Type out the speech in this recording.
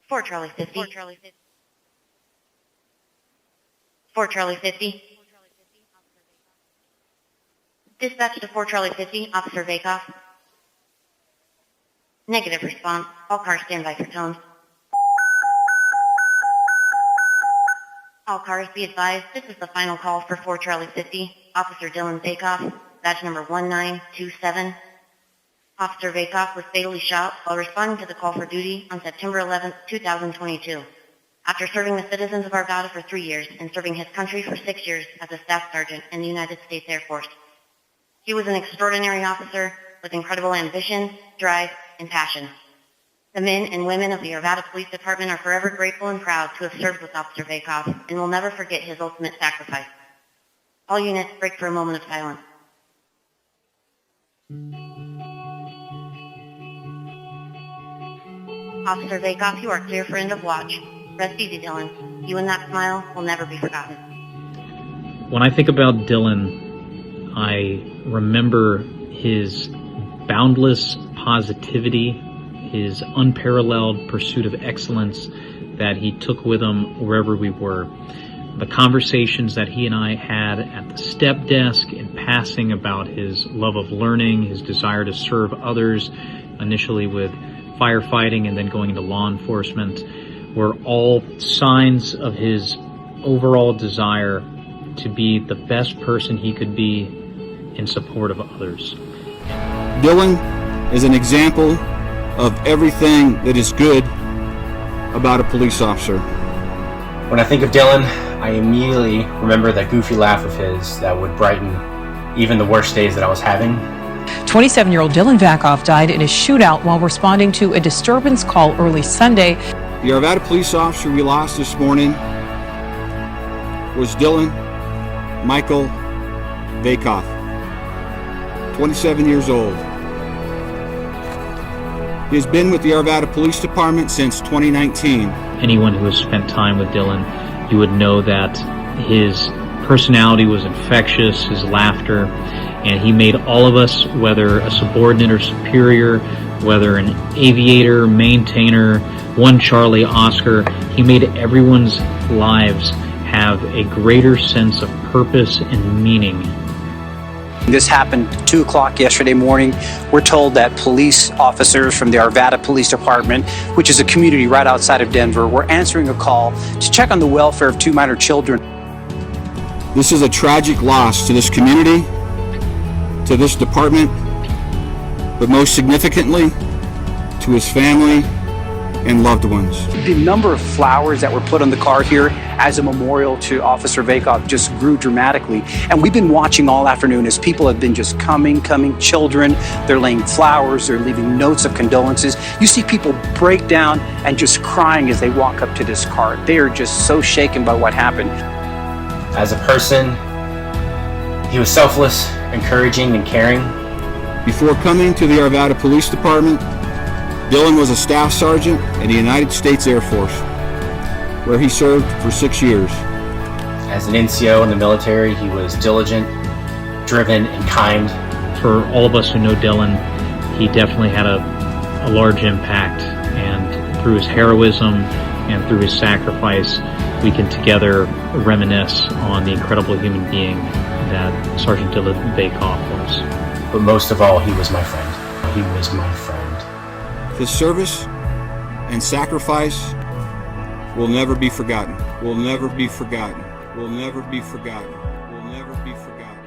4 Charlie 50. 4 Charlie 50. 4 Charlie 50. Dispatch to 4 Charlie 50, Officer Vakoff. Negative response. All cars stand by for tones. All cars be advised, this is the final call for 4 Charlie 50, Officer Dillon Vakoff, badge number 1927. Officer Vakoff was fatally shot while responding to the call for duty on September 11, 2022. After serving the citizens of Arvada for 3 years and serving his country for 6 years as a staff sergeant in the United States Air Force. He was an extraordinary officer with incredible ambition, drive, and passion. The men and women of the Arvada Police Department are forever grateful and proud to have served with Officer Vakoff and will never forget his ultimate sacrifice. All units break for a moment of silence. Officer Vakoff, you are clear for end of watch. Rest easy, Dillon. You and that smile will never be forgotten. When I think about Dillon, I remember his boundless positivity, his unparalleled pursuit of excellence that he took with him wherever we were. The conversations that he and I had at the step desk in passing about his love of learning, his desire to serve others, initially with firefighting and then going into law enforcement, were all signs of his overall desire to be the best person he could be in support of others. Dillon is an example of everything that is good about a police officer. When I think of Dillon, I immediately remember that goofy laugh of his that would brighten even the worst days that I was having. 27-year-old Dillon Vakoff died in a shootout while responding to a disturbance call early Sunday. The Arvada police officer we lost this morning was Dillon Michael Vakoff, 27 years old. He has been with the Arvada Police Department since 2019. Anyone who has spent time with Dillon, you would know that his personality was infectious, his laughter, and he made all of us, whether a subordinate or superior, whether an aviator, maintainer, 1 Charlie, Oscar, he made everyone's lives have a greater sense of purpose and meaning. This happened at 2 o'clock yesterday morning. We're told that police officers from the Arvada Police Department, which is a community right outside of Denver, were answering a call to check on the welfare of 2 minor children. This is a tragic loss to this community, to this department, but most significantly, to his family and loved ones. The number of flowers that were put on the car here as a memorial to Officer Vakoff just grew dramatically. And we've been watching all afternoon as people have been just coming, children, they're laying flowers, they're leaving notes of condolences. You see people break down and just crying as they walk up to this car. They are just so shaken by what happened. As a person, he was selfless, encouraging, and caring. Before coming to the Arvada Police Department, Dillon was a staff sergeant in the United States Air Force, where he served for 6 years. As an NCO in the military, he was diligent, driven, and kind. For all of us who know Dillon, he definitely had a large impact, and through his heroism and through his sacrifice, we can together reminisce on the incredible human being that Sergeant Dillon Vakoff was. But most of all, he was my friend. He was my friend. His service and sacrifice will never be forgotten. Will never be forgotten. Will never be forgotten. Will never be forgotten.